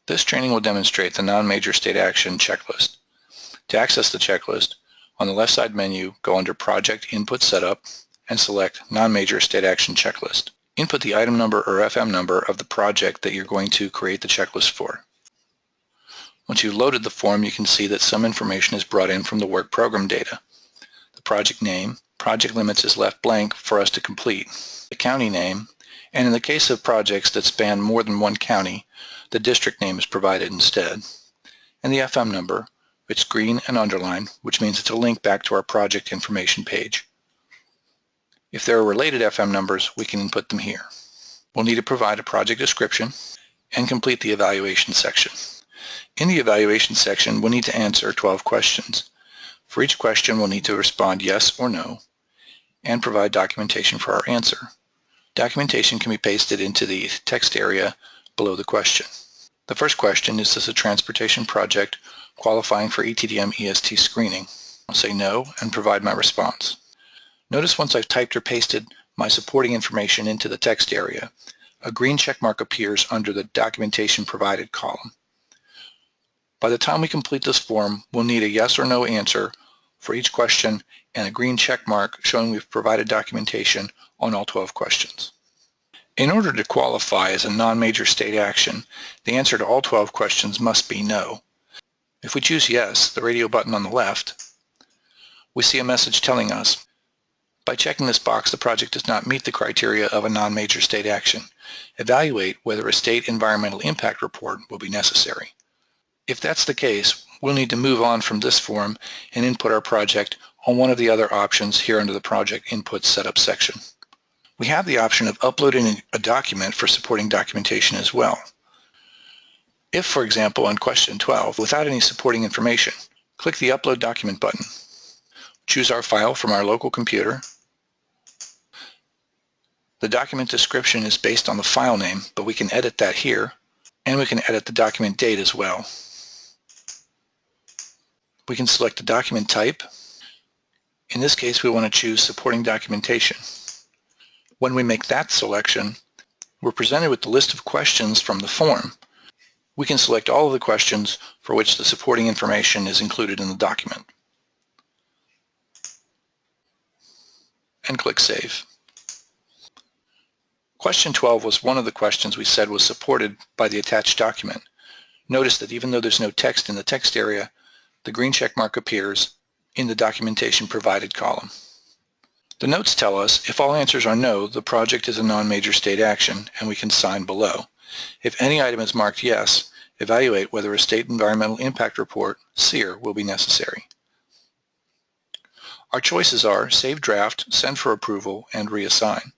This training will demonstrate the non-major state action checklist. To access the checklist, on the left side menu, go under Project Input Setup and select Non-Major State Action Checklist. Input the item number or FM number of the project that you're going to create the checklist for. Once you've loaded the form, you can see that some information is brought in from the work program data. The project name, project limits is left blank for us to complete, the county name, and in the case of projects that span more than one county, the district name is provided instead, and the FM number, it's green and underlined, which means it's a link back to our project information page. If there are related FM numbers, we can input them here. We'll need to provide a project description and complete the evaluation section. In the evaluation section, we'll need to answer 12 questions. For each question, we'll need to respond yes or no and provide documentation for our answer. Documentation can be pasted into the text area below the question. The first question is, this a transportation project qualifying for ETDM EST screening? I'll say no and provide my response. Notice once I've typed or pasted my supporting information into the text area, a green check mark appears under the documentation provided column. By the time we complete this form, we'll need a yes or no answer for each question and a green check mark showing we've provided documentation on all 12 questions. In order to qualify as a non-major state action, the answer to all 12 questions must be no. If we choose yes, the radio button on the left, we see a message telling us, by checking this box, the project does not meet the criteria of a non-major state action. Evaluate whether a state environmental impact report will be necessary. If that's the case, we'll need to move on from this form and input our project on one of the other options here under the Project Input Setup section. We have the option of uploading a document for supporting documentation as well. If, for example, on question 12, without any supporting information, click the Upload Document button. Choose our file from our local computer. The document description is based on the file name, but we can edit that here, and we can edit the document date as well. We can select the document type. In this case, we want to choose supporting documentation. When we make that selection, we're presented with the list of questions from the form. We can select all of the questions for which the supporting information is included in the document. And click Save. Question 12 was one of the questions we said was supported by the attached document. Notice that even though there's no text in the text area, the green check mark appears in the documentation provided column. The notes tell us if all answers are no, the project is a non-major state action, and we can sign below. If any item is marked yes, evaluate whether a state environmental impact report, SEER, will be necessary. Our choices are Save Draft, Send for Approval, and Reassign.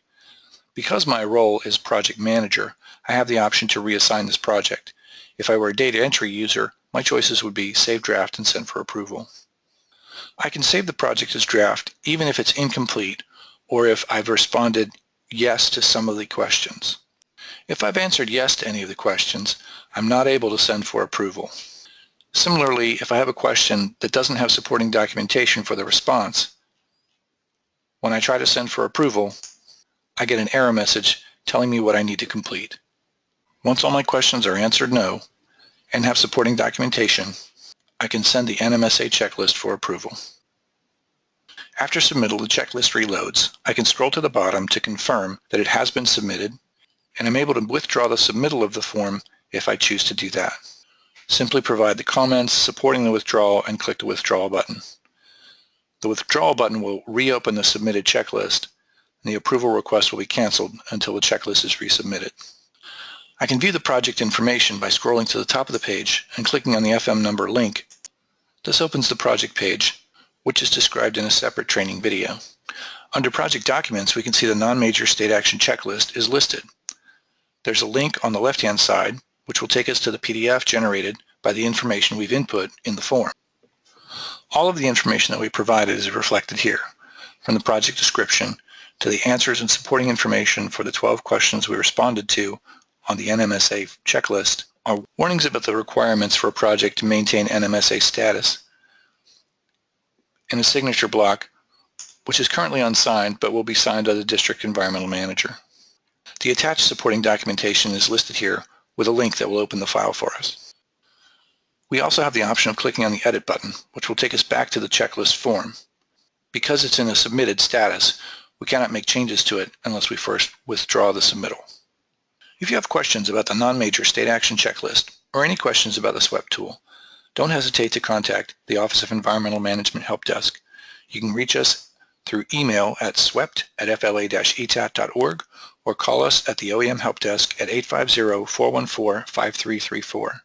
Because my role is Project Manager, I have the option to reassign this project. If I were a data entry user, my choices would be Save Draft and Send for Approval. I can save the project as draft even if it's incomplete or if I've responded yes to some of the questions. If I've answered yes to any of the questions, I'm not able to send for approval. Similarly, if I have a question that doesn't have supporting documentation for the response, when I try to send for approval, I get an error message telling me what I need to complete. Once all my questions are answered no and have supporting documentation, I can send the NMSA checklist for approval. After submittal, the checklist reloads. I can scroll to the bottom to confirm that it has been submitted, and I'm able to withdraw the submittal of the form if I choose to do that. Simply provide the comments supporting the withdrawal and click the withdrawal button. The withdrawal button will reopen the submitted checklist, and the approval request will be canceled until the checklist is resubmitted. I can view the project information by scrolling to the top of the page and clicking on the FM number link. This opens the project page, which is described in a separate training video. Under Project Documents, we can see the non-major state action checklist is listed. There's a link on the left-hand side, which will take us to the PDF generated by the information we've input in the form. All of the information that we provided is reflected here, from the project description to the answers and supporting information for the 12 questions we responded to on the NMSA checklist, are warnings about the requirements for a project to maintain NMSA status, and a signature block, which is currently unsigned but will be signed by the District Environmental Manager. The attached supporting documentation is listed here with a link that will open the file for us. We also have the option of clicking on the Edit button, which will take us back to the checklist form. Because it's in a submitted status, we cannot make changes to it unless we first withdraw the submittal. If you have questions about the non-major state action checklist or any questions about the SWEP tool, don't hesitate to contact the Office of Environmental Management Help Desk. You can reach us through email at swept@fla-etat.org or call us at the OEM Help Desk at 850-414-5334.